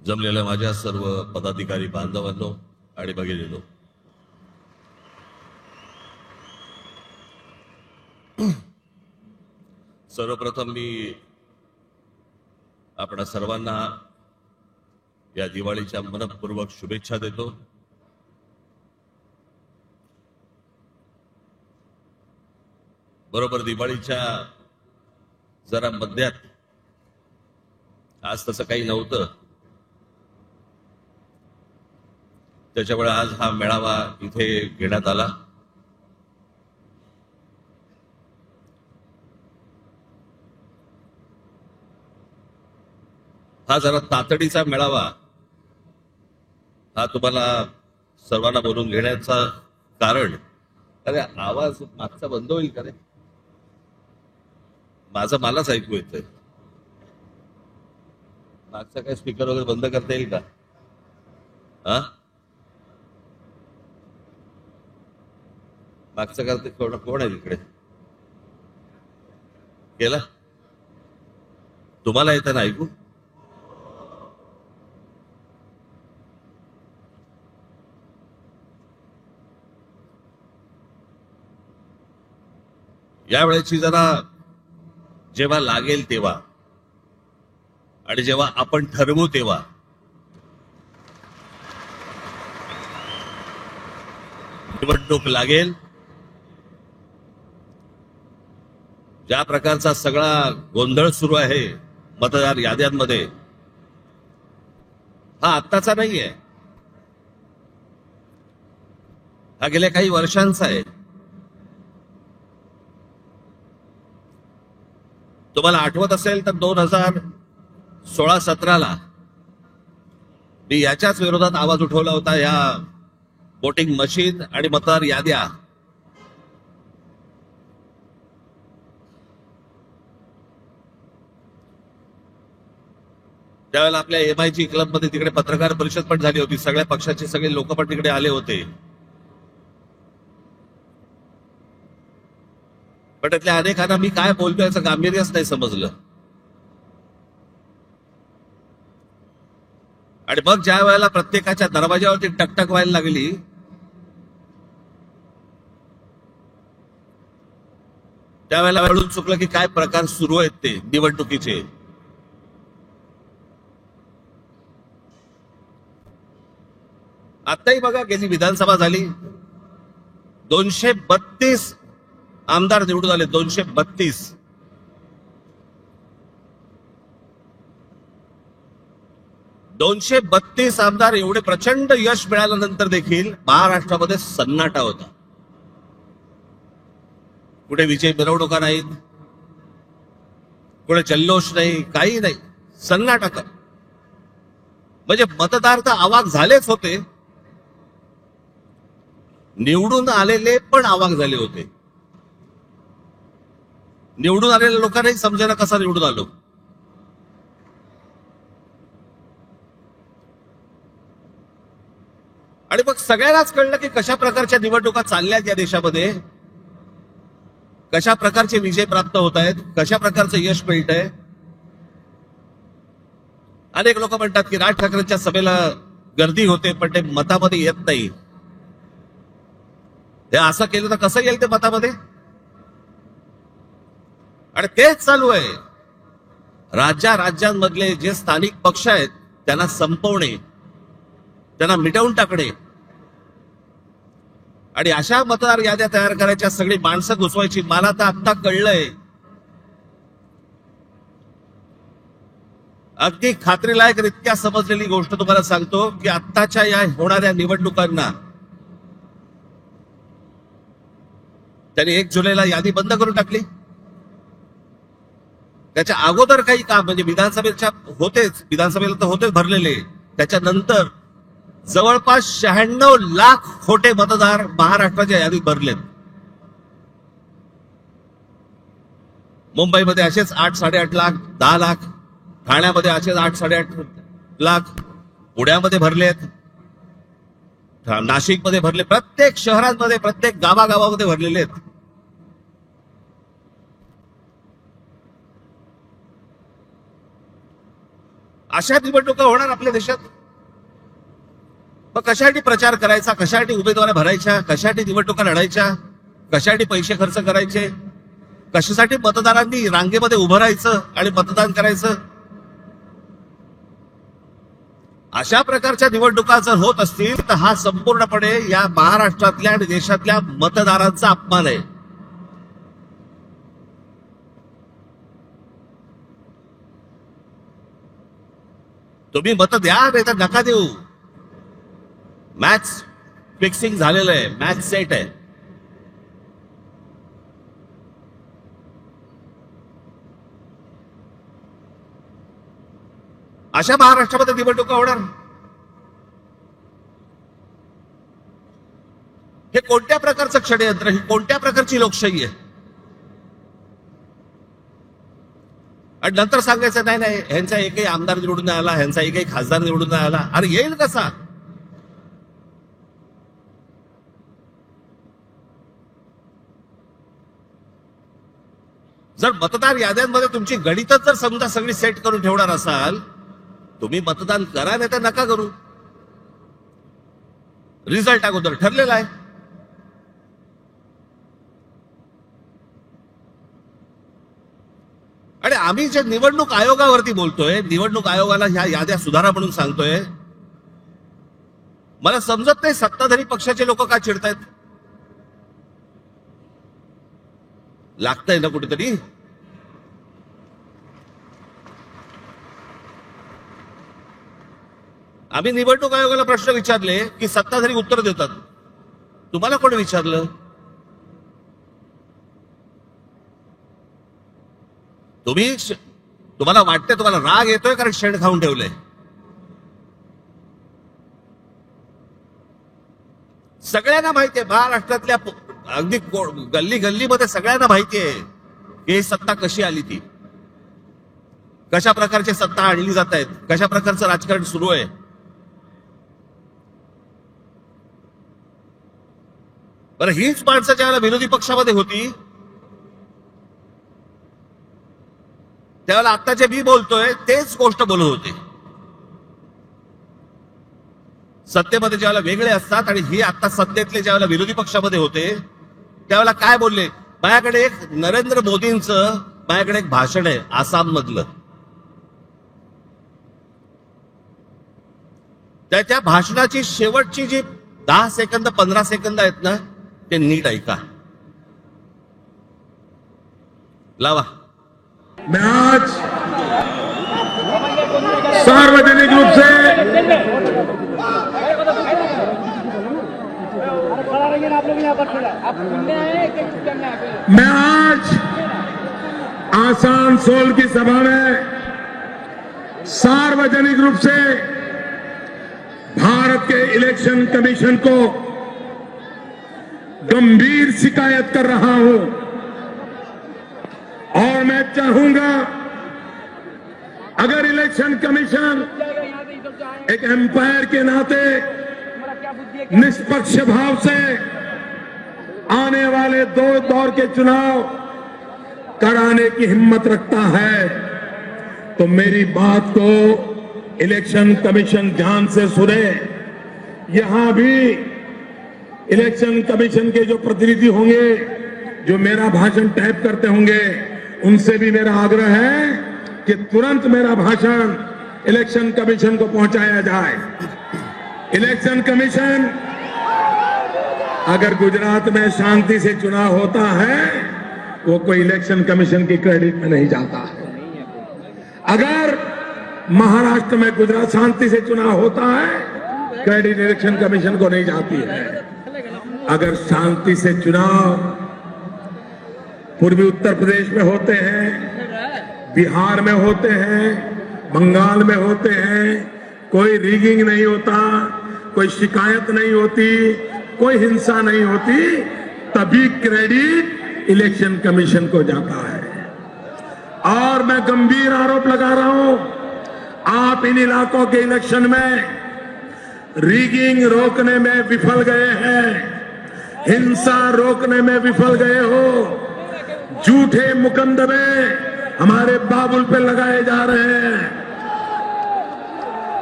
जमलेल्या माझ्या सर्व पदाधिकारी बांधवांनो आणि भगिनींनो, सर्वप्रथम मी आपणा सर्वांना या दिवाळीच्या मनपूर्वक शुभेच्छा देतो. बरोबर दिवाळीच्या जरा मध्यात, आज तसं काही नव्हतं, त्याच्यामुळे आज हा मेळावा इथे घेण्यात आला. हा जरा तातडीचा मेळावा, हा तुम्हाला सर्वांना बोलून घेण्याचा कारण, अरे आवाज मागचा बंद होईल का रे? माझं मलाच ऐकू येतंय. मागचा काय स्पीकर वगैरे बंद करता येईल का? हा, मागचं करते कोण आहे तिकडे? केला? तुम्हाला येतं ना ऐकू? यावेळेची जरा जेव्हा लागेल तेव्हा आणि जेव्हा आपण ठरवू तेव्हा निवडणूक लागेल. ज्या प्रकारचा सगळा गोंधळ सुरू आहे मतदार याद्यांमध्ये, हा आत्ताचा नाहीये, हा गेल्या काही वर्षांचा आहे. तुम्हाला आठवत असेल तर 2016-17 मी याच्याच विरोधात आवाज उठवला होता. या वोटिंग मशीन आणि मतदार याद्या त्यावेळेला आपल्या MIG क्लबमध्ये तिकडे पत्रकार परिषद पण झाली होती. सगळ्या पक्षाचे सगळे लोक पण तिकडे आले होते. पण त्यातल्या अनेकांना मी काय बोलतोय याचं गांभीर्यच नाही समजलं. आणि मग ज्या वेळेला प्रत्येकाच्या दरवाजावरती टकटक व्हायला लागली, त्यावेळेला कळून चुकलं की काय प्रकार सुरू आहेत ते निवडणुकीचे. आताही बघा, गेली विधानसभा झाली, 232 आमदार निवडून आले. 232. 232 आमदार. एवढे प्रचंड यश मिळाल्यानंतर देखील महाराष्ट्रामध्ये सन्नाटा होता. कुठे विजय मिरवणुका नाहीत, कुठे जल्लोष नाही, काही नाही, सन्नाटा. म्हणजे मतदार तर अवाक झालेच होते, निवडून आलेले पण अवाक झाले होते. निवडून आलेल्या लोकांनाही समजेना कसा निवडून आलो. आणि मग सगळ्यांनाच कळलं की कशा प्रकारच्या निवडणुका चालल्यात या देशामध्ये, कशा प्रकारचे विजय प्राप्त होत आहेत, कशा प्रकारचं यश मिळतंय. अनेक लोक म्हणतात की राज ठाकरेंच्या सभेला गर्दी होते पण ते मतामध्ये येत नाही. हे असं केलं तर कसं येईल ते मतामध्ये? आणि तेच चालू आहे. राज्यांमधले जे स्थानिक पक्ष आहेत त्यांना संपवणे, त्यांना मिटवून टाकणे आणि अशा मतदार याद्या तयार करायच्या, सगळी माणसं घुसवायची. मला तर आत्ता कळलंय, अगदी खात्रीलायकरित्या समजलेली गोष्ट तुम्हाला सांगतो की आत्ताच्या या होणाऱ्या निवडणुकांना त्यांनी 1 जुलैला यादी बंद करून टाकली. त्याच्या अगोदर काही काम, म्हणजे विधानसभेच्या होतेच, विधानसभेला तर होतेच भरलेले, त्याच्यानंतर जवळपास 96 लाख खोटे मतदार महाराष्ट्राच्या यादीत भरलेत. मुंबईमध्ये असेच 8-8.5 लाख, 10 लाख. ठाण्यामध्ये असेच 8-8.5 लाख. पुण्यामध्ये भरलेत, नाशिकमध्ये भरले, प्रत्येक शहरांमध्ये, प्रत्येक गावागावामध्ये भरलेले आहेत. अशा निवडणुका होणार आपल्या देशात. मग कशासाठी प्रचार करायचा, कशासाठी उमेदवारी भरायच्या, कशासाठी निवडणुका लढायच्या, कशासाठी पैसे खर्च करायचे, कशासाठी मतदारांनी रांगेमध्ये उभं राहायचं आणि मतदान करायचं. अशा प्रकारच्या निवडणुका जर होत असतील तर हा संपूर्णपणे या महाराष्ट्रातल्या आणि देशातल्या मतदारांचा अपमान आहे. तुम्ही मत द्या नाही तर नका देऊ. मॅच फिक्सिंग झालेलं आहे, मॅच सेट आहे. अशा महाराष्ट्रामध्ये निवडणुका होणार. हे कोणत्या प्रकारचं षडयंत्र, ही कोणत्या प्रकारची लोकशाही आहे. आणि नंतर सांगायचं नाही नाही ह्यांचा एकही आमदार निवडून नाही आला, ह्यांचा एकही खासदार निवडून नाही आला. अरे येईल कसा. जर मतदार याद्यांमध्ये तुमची गणितच जर समजा सगळी सेट करून ठेवणार असाल, तुम्ही मतदान करा नाही तर नका करू. रिझल्ट अगोदर ठरलेला आहे. आणि आम्ही जे निवडणूक आयोगावरती बोलतोय, निवडणूक आयोगाला ह्या याद्या सुधारा म्हणून सांगतोय, मला समजत नाही सत्ताधारी पक्षाचे लोक का चिडतायत. लागतंय ना कुठेतरी. आम्ही निवडणूक आयोगाला प्रश्न विचारले की सत्ताधारी उत्तर देतात. तुम्हाला कोण विचारलं. तुम्हाला वाटतंय, तुम्हाला राग येतोय कारण शेण खाऊन ठेवलंय. सगळ्यांना माहितीये, महाराष्ट्रातल्या अगदी गल्ली गल्लीमध्ये सगळ्यांना माहितीये की ही सत्ता कशी आली, ती कशा प्रकारची सत्ता आणली जात आहेत, कशा प्रकारचं राजकारण सुरू आहे. बरं, हीच माणसं ज्यावेळेला विरोधी पक्षामध्ये होती त्यावेळेला आता जे मी बोलतोय तेच गोष्ट बोलत होते. सत्तेमध्ये ज्यावेळेला वेगळे असतात आणि ही आता सत्तेतले ज्यावेळेला विरोधी पक्षामध्ये होते त्यावेळेला काय बोलले. माझ्याकडे एक नरेंद्र मोदींचं माझ्याकडे एक भाषण आहे आसाम मधलं. त्या भाषणाची शेवटची जी 10 सेकंद 15 सेकंद आहेत ना, ते नीट ऐका. लावा. मैं आज सार्वजनिक रूप से मैं आज आसनसोल की सभा में सार्वजनिक रूप से भारत के इलेक्शन कमीशन को गंभीर शिकायत कर रहा हूं. और मैं चाहूंगा अगर इलेक्शन कमीशन एक एम्पायर के नाते निष्पक्ष भाव से आने वाले 2 दौर के चुनाव कराने की हिम्मत रखता है तो मेरी बात को इलेक्शन कमीशन ध्यान से सुने. यहां भी इलेक्शन कमीशन के जो प्रतिनिधि होंगे, जो मेरा भाषण टाइप करते होंगे, उनसे भी मेरा आग्रह है कि तुरंत मेरा भाषण इलेक्शन कमीशन को पहुंचाया जाए. इलेक्शन कमीशन अगर गुजरात में शांति से चुनाव होता है वो कोई इलेक्शन कमीशन की क्रेडिट में नहीं जाता है. अगर महाराष्ट्र में गुजरात शांति से चुनाव होता है क्रेडिट इलेक्शन कमीशन को नहीं जाती है. अगर शांति से चुनाव पूर्वी उत्तर प्रदेश में होते हैं, बिहार में होते हैं, बंगाल में होते हैं, कोई रिगिंग नहीं होता, कोई शिकायत नहीं होती, कोई हिंसा नहीं होती, तभी क्रेडिट इलेक्शन कमीशन को जाता है. और मैं गंभीर आरोप लगा रहा हूं, आप इन इलाकों के इलेक्शन में रिगिंग रोकने में विफल गए हैं, हिंसा रोकने में विफल गए हो, झूठे मुकदमे हमारे बाबुल पे लगाए जा रहे हैं.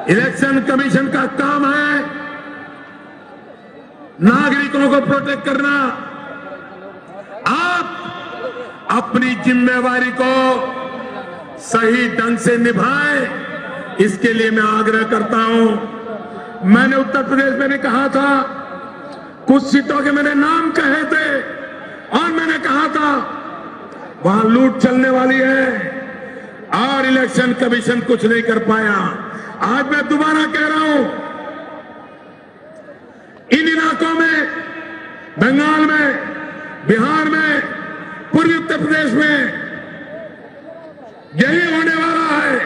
इलेक्शन कमीशन का काम है नागरिकों को प्रोटेक्ट करना। आप अपनी जिम्मेवारी को सही ढंग से निभाएं, इसके लिए मैं आग्रह करता हूं। मैंने उत्तर प्रदेश में भी कहा था, कुछ सीटों के मैंने नाम कहे थे और मैंने कहा था वहां लूट चलने वाली है और इलेक्शन कमीशन कुछ नहीं कर पाया। आज मैं दोबारा कह रहा हूं, इन इलाकों में, बंगाल में, बिहार में, पूर्वी उत्तर प्रदेश में यही होने वाला है।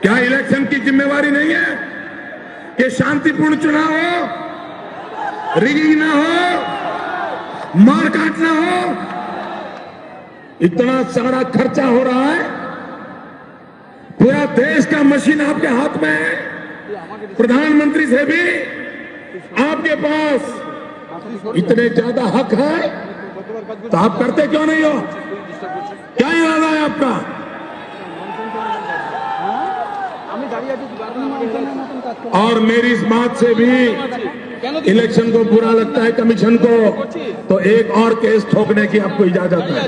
क्या इलेक्शन की जिम्मेवारी नहीं है कि शांतिपूर्ण चुनाव हो, रिगिंग ना हो, मारकाट ना हो? इतना सारा खर्चा हो रहा है, पूरा देश का मशीन आपके हाथ में है, प्रधानमंत्री से भी आपके पास इतने ज्यादा हक है, तो आप करते क्यों नहीं हो? क्या इरादा है आपका? और मेरी इस बात से भी इलेक्शन को बुरा लगता है कमीशन को, तो एक और केस ठोकने की आपको इजाजत है।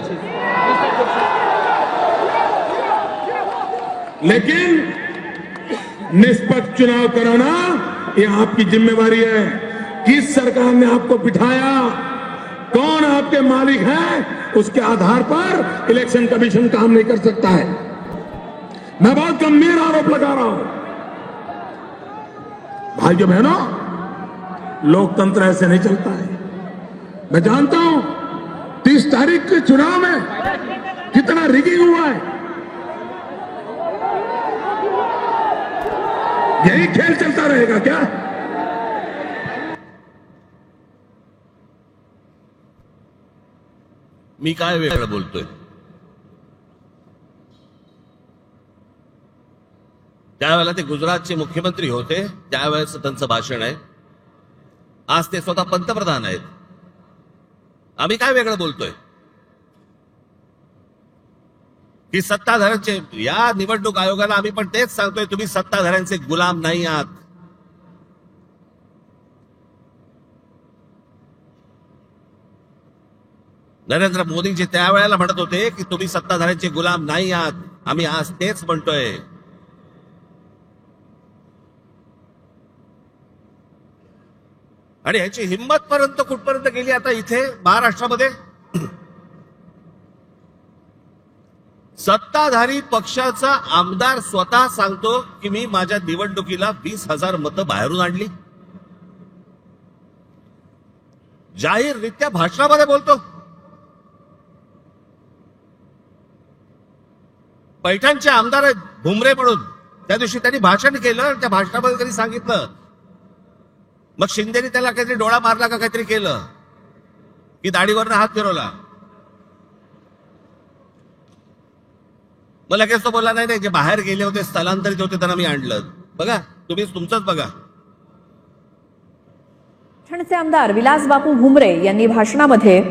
लेकिन निष्पक्ष चुनाव कराना ये आपकी जिम्मेवारी है। किस सरकार ने आपको बिठाया, कौन आपके मालिक है, उसके आधार पर इलेक्शन कमीशन काम नहीं कर सकता है। मैं बहुत गंभीर आरोप लगा रहा हूं। भाइयों बहनों, लोकतंत्र ऐसे नहीं चलता है। मैं जानता हूं 30 तारीख के चुनाव में कितना रिगिंग हुआ है। यही खेल चलता रहेगा क्या? मी काय वेगळं बोलतोय? त्यावेळेला ते गुजरातचे मुख्यमंत्री होते, त्यावेळेस त्यांचं भाषण आहे. आज ते स्वतः पंतप्रधान आहेत. आम्ही काय वेगळं बोलतोय? की सत्ताधाऱ्यांचे, या निवडणूक आयोगाला आम्ही पण तेच सांगतोय, तुम्ही सत्ताधाऱ्यांचे गुलाम नाही आहात. नरेंद्र मोदीजी त्यावेळेला म्हणत होते की तुम्ही सत्ताधाऱ्यांचे गुलाम नाही आहात. आम्ही आज तेच म्हणतोय. आणि याची हिंमत पर्यंत कुठपर्यंत गेली आता इथे महाराष्ट्रामध्ये? सत्ताधारी पक्षाचा आमदार स्वतः सांगतो की मी माझ्या निवडणुकीला 20,000 मतं बाहेरून आणली. जाहीररित्या भाषणामध्ये बोलतो. पैठणचे आमदार आहेत भुमरे म्हणून, त्या दिवशी त्यांनी भाषण केलं, त्या भाषणामध्ये त्यांनी सांगितलं. मग शिंदेनी त्याला काहीतरी डोळा मारला का काहीतरी केलं की दाढीवरनं हात फिरवला. मग लगेच तो बोलला नाही नाही, जे बाहेर गेले होते, स्थलांतरित होते, त्यांना मी आणलं. बघा तुम्ही तुमचंच बघा. पैठणचे आमदार विलास बापू भुमरे यांनी भाषणामध्ये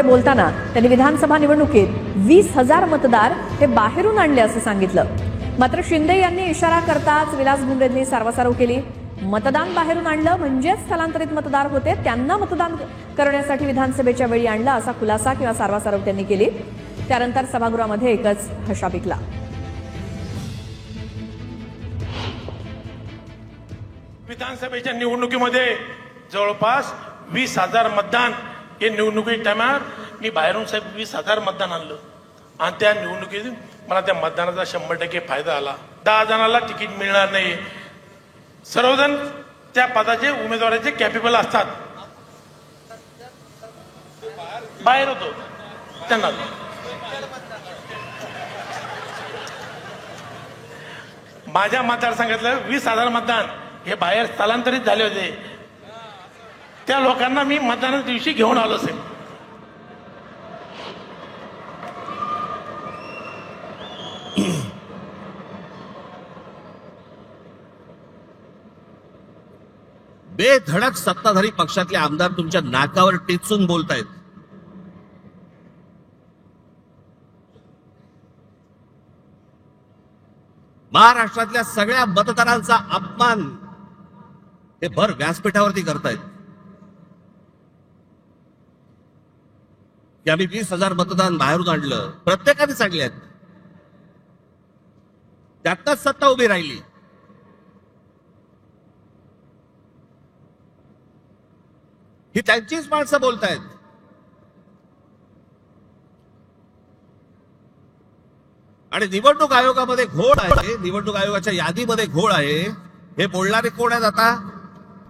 बोलताना त्यांनी विधानसभा निवडणुकीत 20,000 मतदार हे बाहेरून आणले असं सांगितलं. मात्र शिंदे यांनी इशारा करताच विलास भुमरेंनी सारवासारव केली. मतदान बाहेरून आणलं म्हणजेच स्थलांतरित मतदार होते, त्यांना मतदान करण्यासाठी विधानसभेच्या वेळी आणलं असा खुलासा किंवा सारवासारव त्यांनी केली. त्यानंतर सभागृहामध्ये एकच हशा पिकला. विधानसभेच्या निवडणुकीमध्ये जवळपास 20,000 मतदान हे निवडणुकी टायमावर मी बाहेरून साहेब 20,000 मतदान आणलं आणि त्या निवडणुकीत मला त्या मतदानाचा 100% फायदा आला. 10 जणांना तिकीट मिळणार नाही. सर्वजण त्या पदाचे उमेदवाराचे कॅपेबल असतात. बाहेर होतो त्यांना. माझ्या मतदारसंघातलं 20,000 मतदान हे बाहेर स्थलांतरित झाले होते. त्या लोकांना मी मतदानाच्या दिवशी घेऊन आलो असेल. बेधडक सत्ताधारी पक्षातले आमदार तुमच्या नाकावर टेचून बोलतायत. महाराष्ट्रातल्या सगळ्या मतदारांचा अपमान हे भर व्यासपीठावरती करतायत की आम्ही 20,000 मतदान बाहेरून आणलं. प्रत्येकाने सांगले आहेत, त्यातच सत्ता उभी राहिली. ही त्यांचीच माणसं बोलतायत. आणि निवडणूक आयोगामध्ये घोळ आहे, निवडणूक आयोगाच्या यादीमध्ये घोळ आहे. हे बोलणारे कोण आहेत आता?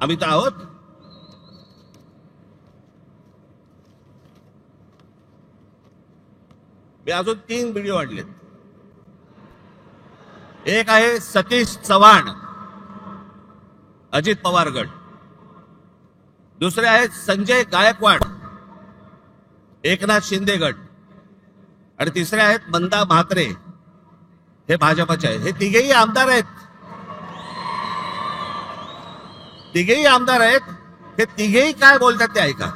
आम्ही तर आहोत. मी अजून 3 व्हिडिओ आणलेत. एक आहे सतीश चव्हाण, अजित पवार गट. दुसरे आहेत संजय गायकवाड, एकनाथ शिंदे गट. आणि तिसरे आहेत मंदा म्हात्रे, हे भाजपचे आहेत. हे तिघेही आमदार आहेत. तिघेही आमदार आहेत. हे तिघेही काय बोलतात ते ऐका.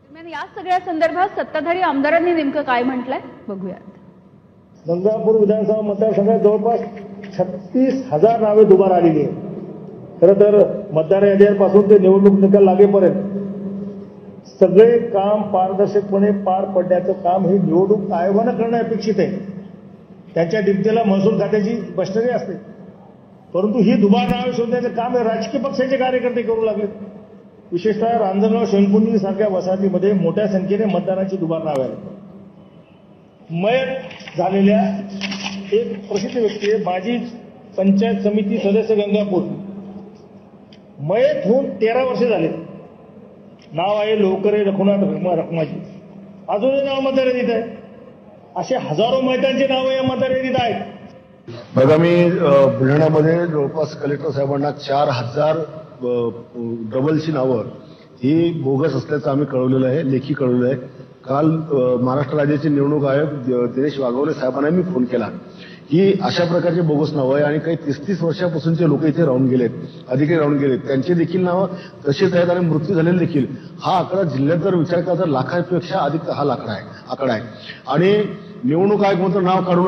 दरम्यान या सगळ्या संदर्भात सत्ताधारी आमदारांनी नेमकं काय म्हटलंय बघूयात. गंगापूर विधानसभा मतदारसंघात जवळपास 36,000 नावे दुबार आलेली आहेत. खरं तर मतदार यादीपासून ते निवडणूक निकाल लागेपर्यंत सगळे काम पारदर्शकपणे पार पडण्याचं काम हे निवडणूक आयोगानं करणं अपेक्षित आहे. त्यांच्या डिप्टीला महसूल खात्याची मशिनरी असते, परंतु ही दुबार नावे शोधण्याचं काम हे राजकीय पक्षाचे कार्यकर्ते करू लागले. विशेषतः रांजणगाव शेणकुंडी सारख्या वसाहतीमध्ये मोठ्या संख्येने मतदानाची दुबार नावे आहेत. मयत झालेल्या एक प्रसिद्ध व्यक्ती आहे, माजी पंचायत समिती सदस्य गंगापूर. मयत होऊन 13 वर्षे झाले. नाव आहे लोकरे रघुनाथ रखमाजी. अजूनही नाव मतदार यादीत आहे. असे हजारो मयतांची नावं या मतदार यादीत आहेत. बघा, मी बुलढाण्यामध्ये जवळपास कलेक्टर साहेबांना 4,000 डबलची नावं ही बोगस असल्याचं आम्ही कळवलेलं आहे, लेखी कळवलेलं आहे. काल महाराष्ट्र राज्याचे निवडणूक आयोग दिनेश वाघवले साहेबांना मी फोन केला की अशा प्रकारचे बोगस नावं आहे आणि काही 30-30 वर्षापासूनचे लोक इथे राहून गेलेत, अधिकारी राहून गेलेत, त्यांचे देखील नावं तसेच आहेत आणि मृत्यू झालेले देखील. हा आकडा जिल्ह्यात जर विचार केला तर लाखापेक्षा अधिक हा आकडा आहे. आणि निवडणूक आयोग म्हणतो नाव काढू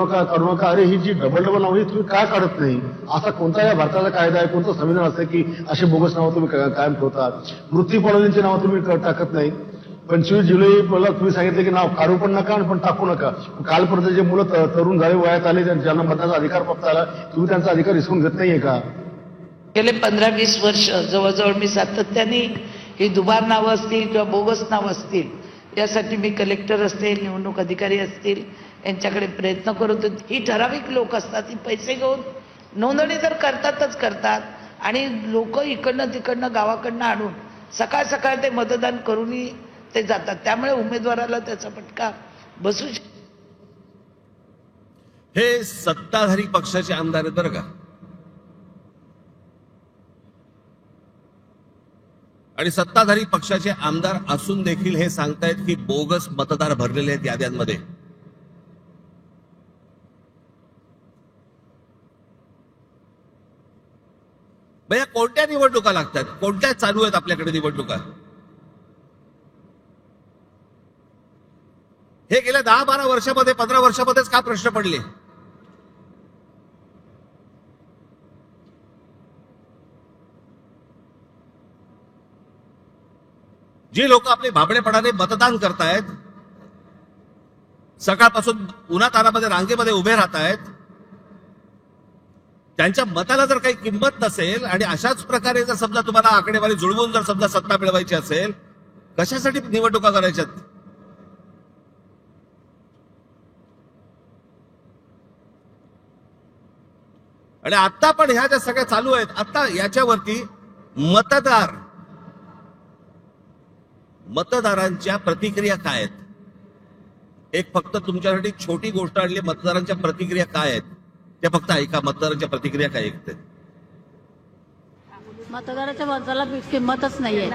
नका. अरे, ही जी डबल नाव ही तुम्ही काय काढत नाही? असा कोणता या भारताचा कायदा आहे, कोणतं संविधान असतं की असे बोगस नावं तुम्ही कायम ठेवतात? मृत्यू पावलेल्यांची नावं तुम्ही टाकत नाही. 25 जुलैला तुम्ही सांगितलं की नाव काढू पण नका पण टाकू नका. कालपर्यंत जे मुलं तरुण झाले, वयात आले, ज्यांना मतदानाचा अधिकार प्राप्त झाला, तुम्ही त्यांचा अधिकार हिसकून घेत नाहीये का? गेले 15-20 वर्ष जवळजवळ मी सातत्याने ही दुबार नावं असतील किंवा बोगस नावं असतील यासाठी मी कलेक्टर असतील, निवडणूक अधिकारी असतील यांच्याकडे प्रयत्न करत होते. ही ठराविक लोक असतात, ही पैसे घेऊन नोंदणी तर करतात आणि लोक इकडनं तिकडनं गावाकडनं आणून सकाळ सकाळ ते मतदान करूनही ते जातात. त्यामुळे उमेदवाराला त्याचा फटका बसू शकतो. हे सत्ताधारी पक्षाचे आमदार आहेत बरं का. आणि सत्ताधारी पक्षाचे आमदार असून देखील हे सांगतायत की बोगस मतदार भरलेले आहेत याद्यांमध्ये. भैया, कोणत्या निवडणुका लागतात? कोणत्या चालू आहेत आपल्याकडे निवडणुका? हे गेल्या 10-12 वर्षामध्ये, 15 वर्षामध्येच का प्रश्न पडले? जी लोक आपले भाबडेपणाने मतदान करतायत, सकाळपासून उन्हातानामध्ये रांगेमध्ये उभे राहतायत, त्यांच्या मताला जर काही किंमत नसेल आणि अशाच प्रकारे जर समजा तुम्हाला आकडेवारी जुळवून जर समजा सत्ता मिळवायची असेल, कशासाठी निवडणुका करायच्यात? आणि आता पण ह्या ज्या सगळ्या चालू आहेत, आता याच्यावरती मतदारांच्या प्रतिक्रिया काय आहेत? एक फक्त तुमच्यासाठी छोटी गोष्ट आणली, मतदारांच्या प्रतिक्रिया काय आहेत त्या फक्त ऐका. मतदारांच्या प्रतिक्रिया काय ऐकते? मतदाराच्या माणसाला किंमतच नाहीये.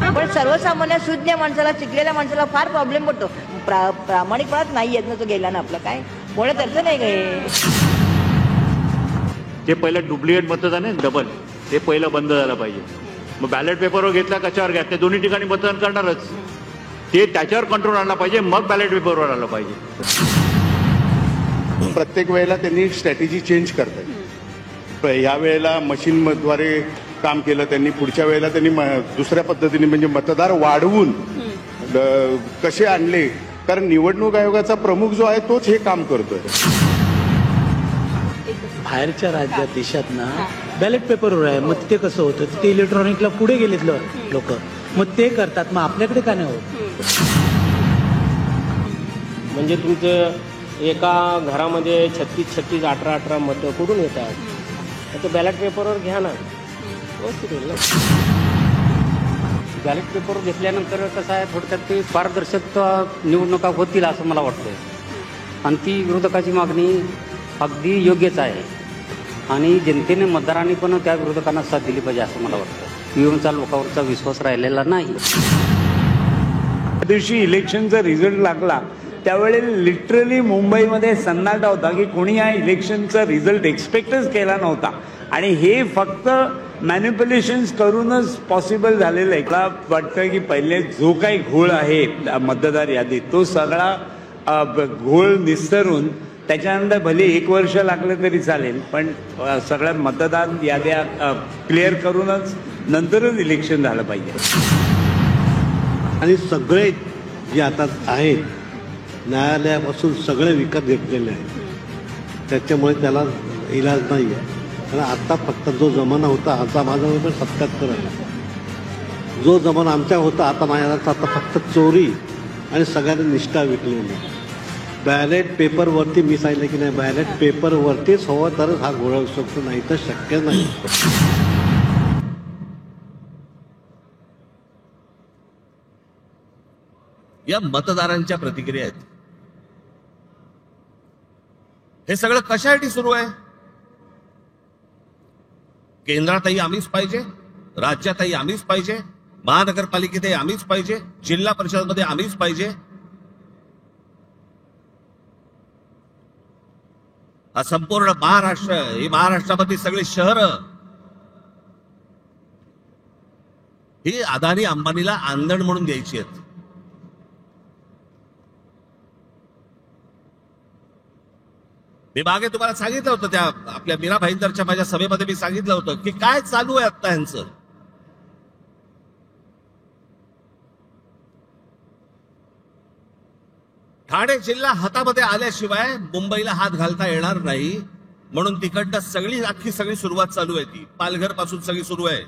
पण सर्वसामान्य शून्य माणसाला, शिकलेल्या माणसाला फार प्रॉब्लेम पडतो. प्रामाणिकपणात नाही येत ना तो गेला ना आपलं काय बोलत अर्थ नाही काय. जे पहिलं डुप्लिकेट मतदान आहे डबल, ते पहिलं बंद झालं पाहिजे. मग बॅलेट पेपरवर घेतला कशावर घ्या, ते दोन्ही ठिकाणी मतदान करणारच. ते त्याच्यावर कंट्रोल आणला पाहिजे, मग बॅलेट पेपरवर आलं पाहिजे. प्रत्येक वेळेला त्यांनी स्ट्रॅटेजी चेंज करतात. ह्या वेळेला मशीनद्वारे काम केलं त्यांनी, पुढच्या वेळेला त्यांनी दुसऱ्या पद्धतीने म्हणजे मतदार वाढवून कसे आणले. कारण निवडणूक आयोगाचा प्रमुख जो आहे तोच हे काम करतोय. बाहेरच्या राज्यात देशात ना बॅलेट पेपरवर आहे, मग ते कसं होतं, ते इलेक्ट्रॉनिकला पुढे गेलेत लोक, मग ते करतात, मग आपल्याकडे का नाही होत. म्हणजे तुमचं एका घरामध्ये 36 18 मतं कुठून येतात, तर बॅलेट पेपरवर घ्या ना, व्यवस्थित होईल ना. बॅलेट पेपर घेतल्यानंतर कसं आहे, थोडक्यात ते पारदर्शकता निवडणुका होतील असं मला वाटतं. आणि ती विरोधकाची मागणी अगदी योग्यच आहे आणि जनतेने मतदारांनी पण त्या विरोधकांना साथ दिली पाहिजे असं मला वाटतं. ईव्हीएमचा लोकांवरचा विश्वास राहिलेला नाही. त्या दिवशी इलेक्शनचा रिझल्ट लागला त्यावेळी लिटरली मुंबईमध्ये सन्नाटा होता की कोणी या इलेक्शनचा रिझल्ट एक्सपेक्टच केला नव्हता. आणि हे फक्त मॅनिप्युलेशन्स करूनच पॉसिबल झालेलं आहे. मला वाटतं की पहिले जो काही घोळ आहे मतदार यादीत तो सगळा घोळ निस्तरून त्याच्यानंतर भले 1 वर्ष लागलं तरी चालेल, पण सगळ्या मतदार याद्या क्लिअर करूनच नंतरच इलेक्शन झालं पाहिजे. आणि सगळे जे आता आहेत न्यायालयापासून सगळे विकत घेतलेले आहेत, त्याच्यामुळे त्याला इलाज नाही आहे. कारण आता फक्त जो जमाना होता, आता माझा वय 77 आहे, जो जमाना आमच्या होता आता माझ्या आता फक्त चोरी आणि सगळ्यांनी निष्ठा विकलेली. बॅलेट पेपरवरती मी सांगितलं की नाही, बॅलेट पेपरवरतीच हवं तरच हा घोळ होऊ शकतो, नाही तर शक्य नाही. या मतदारांच्या प्रतिक्रिया आहेत. हे सगळं कशासाठी सुरू आहे? केंद्रातही आम्हीच पाहिजे, राज्यातही आम्हीच पाहिजे, महानगरपालिकेतही आम्हीच पाहिजे, जिल्हा परिषदमध्ये आम्हीच पाहिजे. हा संपूर्ण महाराष्ट्र, ही महाराष्ट्रामधली सगळी शहरं ही अदानी अंबानीला आंदण म्हणून द्यायची आहेत. मी मागे तुम्हाला सांगितलं होतं, त्या आपल्या मीरा भाईंदरच्या माझ्या सभेमध्ये मी सांगितलं होतं की काय चालू आहे आता यांचं. ठाणे जिल्हा हातामध्ये आल्याशिवाय मुंबईला हात घालता येणार नाही, म्हणून तिकडनं अख्खी सगळी सुरुवात चालू आहे. ती पालघर पासून सगळी सुरू आहे.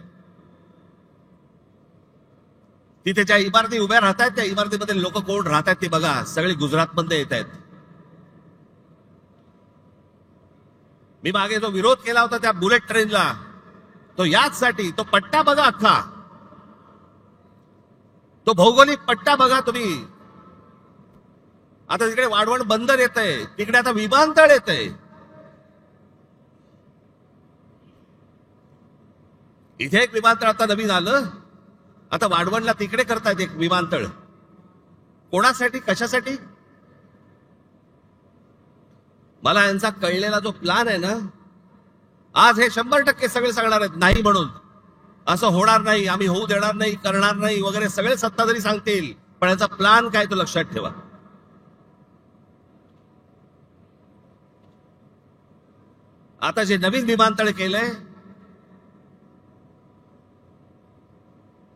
तिथे ज्या इमारती उभ्या राहतात त्या इमारतीमध्ये लोक कोण राहतात ते बघा, सगळे गुजरातमध्ये येत आहेत. मी मागे जो विरोध केला होता त्या बुलेट ट्रेनला, तो याचसाठी, तो पट्टा बघा अख्खा, तो भौगोलिक पट्टा बघा तुम्ही. आता तिकडे वाढवण बंदर येत आहे, तिकडे आता विमानतळ येत आहे. इथे एक विमानतळ आता नवीन आलं, आता वाढवणला तिकडे करतायत एक विमानतळ. कोणासाठी, कशासाठी? मला यांचा कळलेला जो प्लान आहे ना, आज हे 100% सगळे सांगणार आहेत नाही म्हणून, असं होणार नाही, आम्ही होऊ देणार नाही, करणार नाही वगैरे सगळे सत्ताधारी सांगतील, पण यांचा प्लान काय तो लक्षात ठेवा. आता जे नवीन विमानतळ केलंय,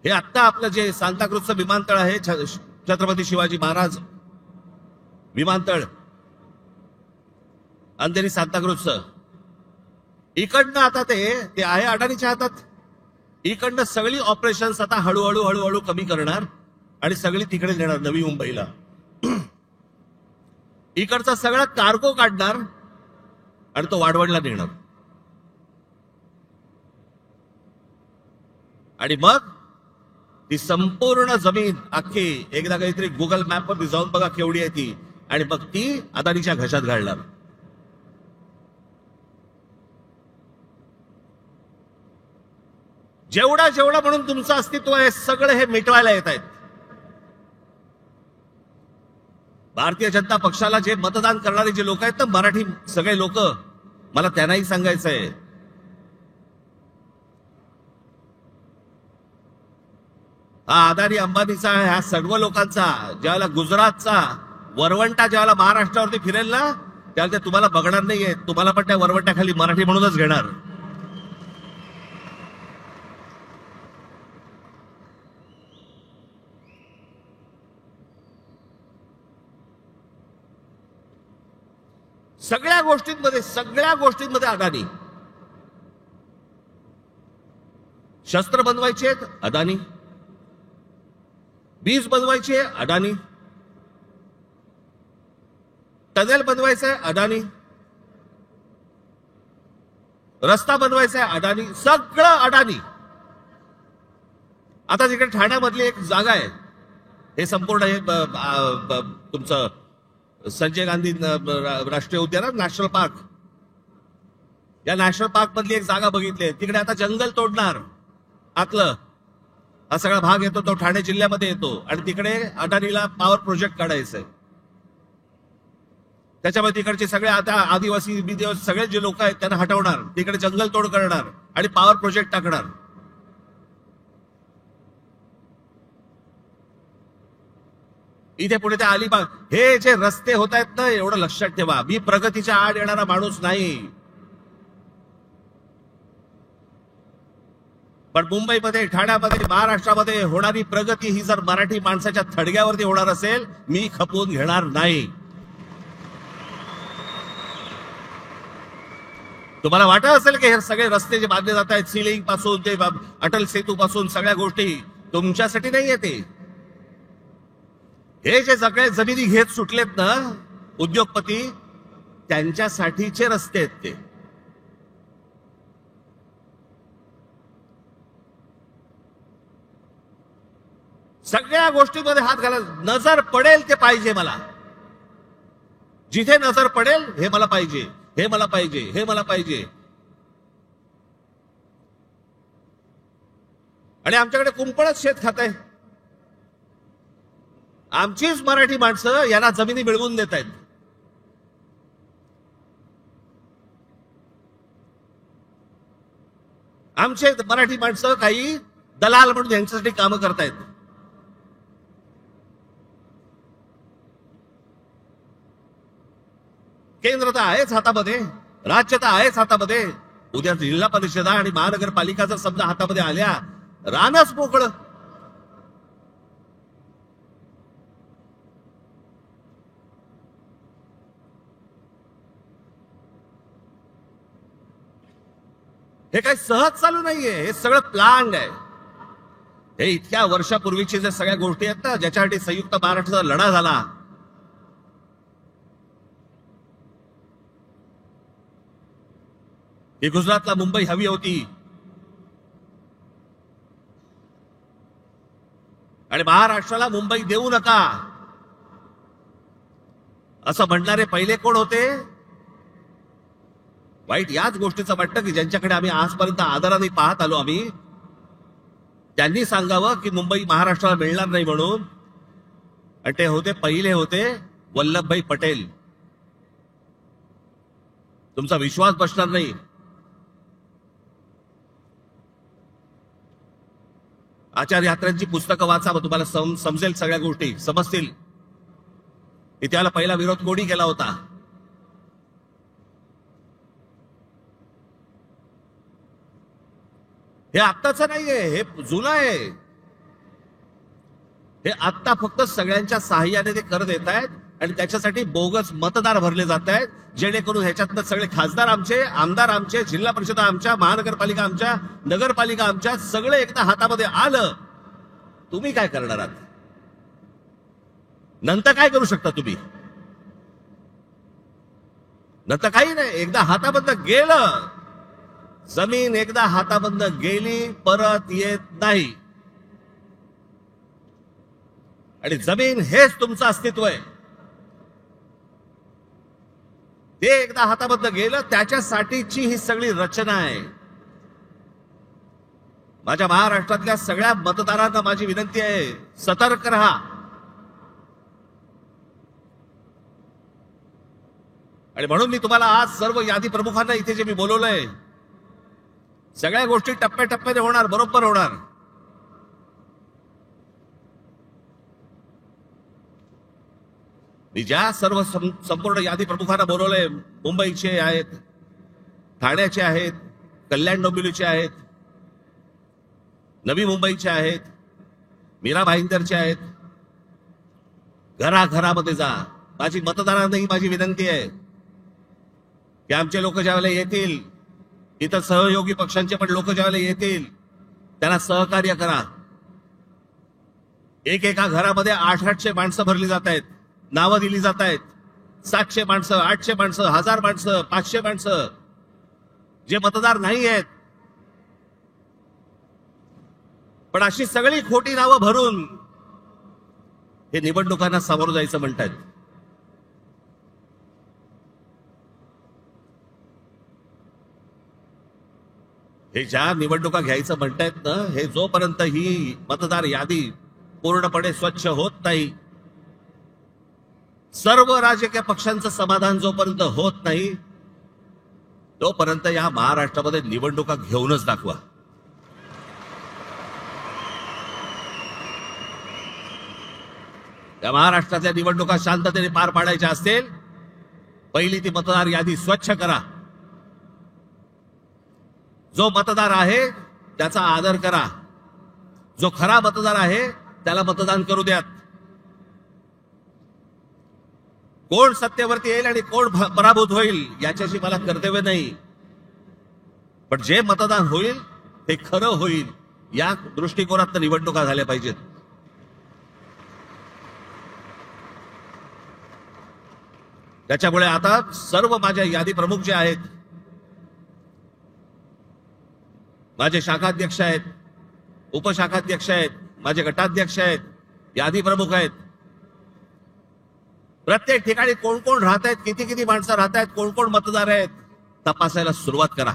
हे आत्ता आपलं जे सांताक्रूजचं विमानतळ आहे, छत्रपती शिवाजी महाराज विमानतळ, अंधेरी सांताक्रूजचं, इकडनं आता ते आहे अडाणीच्या हातात. इकडनं सगळी ऑपरेशन्स आता हळूहळू हळूहळू कमी करणार आणि सगळी तिकडे नेणार नवी मुंबईला. इकडचा सगळा कार्गो काढणार आणि तो वाढवणला नेणार. आणि मग ती संपूर्ण जमीन अख्खी एकदा काहीतरी गुगल मॅपवरती जाऊन बघा केवढी आहे ती, आणि मग ती अदानीच्या घशात घालणार. जेवढा जेवढा म्हणून तुमचं अस्तित्व आहे सगळं हे मिटवायला येत आहेत. भारतीय जनता पक्षाला जे मतदान करणारे जे लोक आहेत ना, मराठी सगळे लोक, मला त्यांनाही सांगायचं आहे, हा अदानी अंबानीचा ह्या सर्व लोकांचा ज्यावेळेला गुजरातचा वरवंटा ज्यावेळेला महाराष्ट्रावरती फिरेल ना त्यावेळेला ते तुम्हाला बघणार नाहीये, तुम्हाला पण त्या वरवंट्याखाली मराठी म्हणूनच घेणार. सगळ्या गोष्टींमध्ये अदानी. शस्त्र बनवायचे अदानी, बीज बनवायचे अदानी, टनेल बनवायचंय अदानी, रस्ता बनवायचा आहे अदानी, सगळं अदानी. आता तिकडे ठाण्यामधली एक जागा आहे, हे संपूर्ण हे तुमचं संजय गांधी राष्ट्रीय उद्यान नॅशनल पार्क, या नॅशनल पार्क मधली एक जागा बघितली. तिकडे आता जंगल तोडणार आतलं, हा सगळा भाग येतो तो ठाणे जिल्ह्यामध्ये येतो आणि तिकडे अदानीला पॉवर प्रोजेक्ट काढायचंय. त्याच्यामुळे तिकडचे सगळे आता आदिवासी बिदिवासी सगळे जे लोक आहेत त्यांना हटवणार, तिकडे जंगल तोड करणार आणि पॉवर प्रोजेक्ट टाकणार. इथे पुढे ते अलिबाग हे जे रस्ते होत आहेत ना, एवढं लक्षात ठेवा, मी प्रगतीच्या आड येणारा माणूस नाही. पण मुंबईमध्ये, ठाण्यामध्ये, महाराष्ट्रामध्ये होणारी प्रगती ही जर मराठी माणसाच्या थडग्यावरती होणार असेल, मी खपवून घेणार नाही. तुम्हाला वाटत असेल की हे सगळे रस्ते जे बांधले जात आहेत, सिलिंग पासून ते अटल सेतू पासून सगळ्या गोष्टी तुमच्यासाठी नाही येते. हे जे सगळे जमिनी घेत सुटलेत ना उद्योगपती, त्यांच्यासाठीचे रस्ते आहेत ते. सगळ्या गोष्टींमध्ये हात घाला. नजर पडेल ते पाहिजे मला, जिथे नजर पडेल हे मला पाहिजे, हे मला पाहिजे, हे मला पाहिजे. आणि आमच्याकडे कुंपणच शेत खात आहे. आमचीच मराठी माणसं यांना जमिनी मिळवून देत आहेत. आमचे मराठी माणसं काही दलाल म्हणून यांच्यासाठी कामं करतायत. केंद्र तर आहेच हातामध्ये, राज्य तर आहेच हातामध्ये. उद्या जिल्हा परिषदा आणि महानगरपालिका जर समजा हातामध्ये आल्या, रानच मोकळं. हे काही सहज चालू नाहीये, हे सगळं प्लॅन आहे. हे इतक्या वर्षापूर्वीची ज्या सगळ्या गोष्टी आहेत ना, ज्याच्यासाठी संयुक्त महाराष्ट्राचा लढा झाला, ही गुजरातला मुंबई हवी होती आणि महाराष्ट्राला मुंबई देऊ नका असं म्हणणारे पहिले कोण होते? वाईट याच गोष्टीचं वाटतं की ज्यांच्याकडे आम्ही आजपर्यंत आदराने पाहत आलो आम्ही, त्यांनी सांगावं की मुंबई महाराष्ट्राला मिळणार नाही म्हणून. आणि ते होते, पहिले होते वल्लभभाई पटेल. तुमचा विश्वास बसणार नाही. आचार्य यात्रांची पुस्तकं वाचा, मग तुम्हाला समजेल, सगळ्या गोष्टी समजतील. त्याला पहिला विरोध कोणी केला होता? हे आत्ताच नाहीये, हे जुनं आहे. हे आत्ता फक्त सगळ्यांच्या साहाय्याने ते करत येत आहेत आणि त्याच्यासाठी बोगस मतदार भरले जात आहेत, जेणेकरून ह्याच्यातनं सगळे खासदार आमचे, आमदार आमचे, जिल्हा परिषद आमच्या, महानगरपालिका आमच्या, नगरपालिका आमच्या, सगळे एकदा हातामध्ये आलं. तुम्ही काय करणार आहात? नंतर काय करू शकता तुम्ही? नंतर काही नाही. एकदा हाताबंद गेलं, जमीन एकदा हाताबंद गेली, परत येत नाही. आणि जमीन हेच तुमचं अस्तित्व आहे. ते एकदा हाताबंद गेलं, त्याच्यासाठीची ही सगळी रचना आहे. माझ्या महाराष्ट्रातल्या सगळ्या मतदारांना माझी विनंती आहे, सतर्क रहा. आणि म्हणून मी तुम्हाला आज सर्व यादी प्रमुखांना इथे जे मी बोलवलंय, सगळ्या गोष्टी टप्प्याटप्प्याने होणार, बरोबर होणार. मी ज्या सर्व संपूर्ण यादी प्रमुखांना बोलवलंय, मुंबईचे आहेत, ठाण्याचे आहेत, कल्याण डोंबिवलीचे आहेत, नवी मुंबईचे आहेत, मीरा भाईंदरचे आहेत, घराघरामध्ये जा. माझी मतदारांनाही माझी विनंती आहे की आमचे लोक ज्यावेळेला येतील, इतर सहयोगी पक्षांचे पण लोक ज्यावेळेला येतील, त्यांना सहकार्य करा. एका घरामध्ये 800 माणसं भरली जात आहेत, नावं दिली जात आहेत. 700 माणसं, 800 माणसं, 1000 माणसं, 500 माणसं, जे मतदार नाही आहेत. पण अशी सगळी खोटी नावं भरून हे निवडणुकांना सामोरं जायचं म्हणतायत. हे ज्या निवडणुका घ्यायचं म्हणतायत ना, हे जोपर्यंत ही मतदार यादी पूर्णपणे स्वच्छ होत नाही, सर्व राजकीय पक्षांचं समाधान जोपर्यंत होत नाही, तोपर्यंत या महाराष्ट्रामध्ये निवडणुका घेऊनच दाखवा. या महाराष्ट्रातल्या निवडणुका शांततेने पार पाडायच्या असतील, पहिली ती मतदार यादी स्वच्छ करा. जो मतदार आहे त्याचा आदर करा. जो खरा मतदार आहे त्याला मतदान करू द्यात. कोण सत्तेवरती येईल आणि कोण पराभूत होईल याच्याशी मला कर्तव्य नाही, पण जे मतदान होईल ते खरं होईल, या दृष्टिकोनात निवडणुका झाल्या पाहिजेत. त्याच्यामुळे आता सर्व माझ्या यादी प्रमुख जे आहेत, माझे शाखाध्यक्ष आहेत, उपशाखाध्यक्ष आहेत, माझे गटाध्यक्ष आहेत, यादी प्रमुख आहेत, प्रत्येक ठिकाणी कोण कोण राहत आहेत, किती किती माणसं राहत आहेत, कोण कोण मतदार आहेत, तपासायला सुरुवात करा.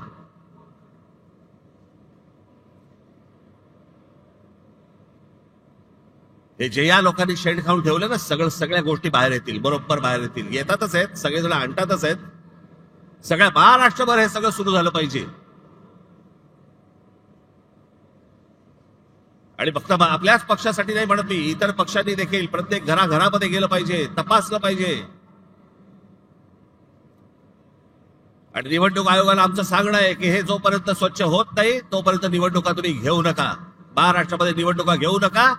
हे जे या लोकांनी शेड खाऊन ठेवलं ना, सगळ्या गोष्टी बाहेर येतील, बरोबर बाहेर येतील. येतातच आहेत, सगळेजण आणतातच आहेत. सगळ्या महाराष्ट्रभर हे सगळं सुरू झालं पाहिजे. आणि फक्त आपल्याच पक्षासाठी नाही म्हणत मी, इतर पक्षांनी देखील प्रत्येक घराघरामध्ये गेलं पाहिजे, तपासलं पाहिजे. आणि निवडणूक आयोगाला आमचं सांगणं आहे की हे जोपर्यंत स्वच्छ होत नाही तोपर्यंत निवडणुका तुम्ही घेऊ नका. महाराष्ट्रामध्ये निवडणुका घेऊ नका.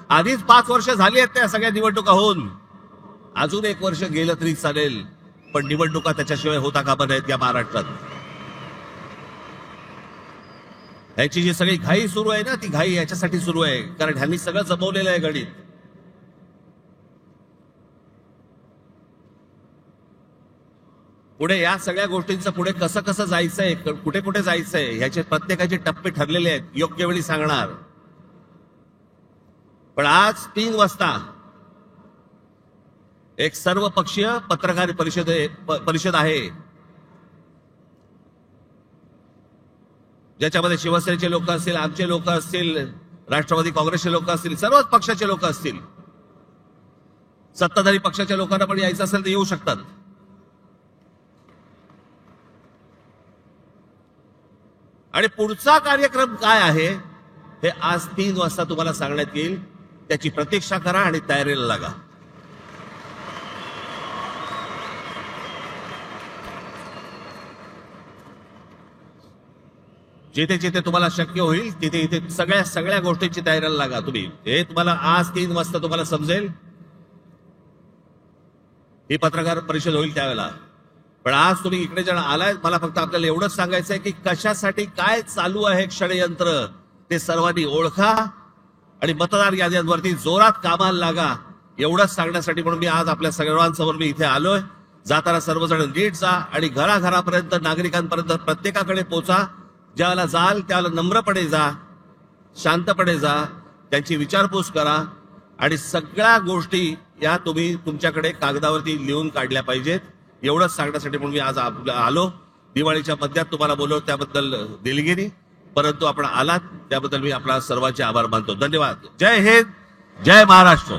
आधीच 5 वर्ष झाली आहेत त्या सगळ्या निवडणुका होऊन, अजून 1 वर्ष गेलं तरी चालेल, पण निवडणुका त्याच्याशिवाय होता कामा नयेत या महाराष्ट्रात. ह्याची जी सगळी घाई सुरू आहे ना, ती घाई याच्यासाठी सुरू आहे, कारण ह्यांनी सगळं जमवलेलं आहे गणित. पुढे या सगळ्या गोष्टींचं पुढे कसं कसं जायचंय, कुठे कुठे जायचंय, ह्याचे प्रत्येकाचे टप्पे ठरलेले आहेत, योग्य वेळी सांगणार. पण आज 3 वाजता एक सर्वपक्षीय पत्रकार परिषद आहे, ज्याच्यामध्ये शिवसेनेचे लोक असतील, आमचे लोक असतील, राष्ट्रवादी काँग्रेसचे लोक असतील, सर्वच पक्षाचे लोक असतील. सत्ताधारी पक्षाच्या लोकांना पण यायचं असेल तर येऊ शकतात. आणि पुढचा कार्यक्रम काय आहे हे आज 3 वाजता तुम्हाला सांगण्यात येईल. त्याची प्रतीक्षा करा आणि तयारीला लागा. जिथे जिथे तुम्हाला शक्य होईल तिथे इथे सगळ्या गोष्टींची तयारीला लागा तुम्ही. हे तुम्हाला आज 3 वाजता तुम्हाला समजेल. ही पत्रकार परिषद होईल त्यावेळेला. पण आज तुम्ही इकडे जण आलाय, मला फक्त आपल्याला एवढंच सांगायचं आहे की कशासाठी काय चालू आहे षडयंत्र ते सर्वांनी ओळखा आणि मतदार याद्यांवरती जोरात कामाला लागा, एवढंच सांगण्यासाठी म्हणून मी आज आपल्या सर्वांसमोर मी इथे आलोय. जाताना सर्वजण नीट जा आणि घराघरापर्यंत, नागरिकांपर्यंत प्रत्येकाकडे पोचा. ज्याला जाल त्याला नम्रपणे जा, शांतपणे जा, त्यांची विचारपूस करा आणि सगळ्या गोष्टी या तुम्ही तुमच्याकडे कागदावरती लिहून काढल्या पाहिजेत. एवढंच सांगण्यासाठी म्हणून मी आज आलो. दिवाळीच्या मध्यात तुम्हाला बोलवलं त्याबद्दल दिलगिरी, परंतु आपण आलात त्याबद्दल मी आपला सर्वांचे आभार मानतो. धन्यवाद. जय हिंद, जय महाराष्ट्र.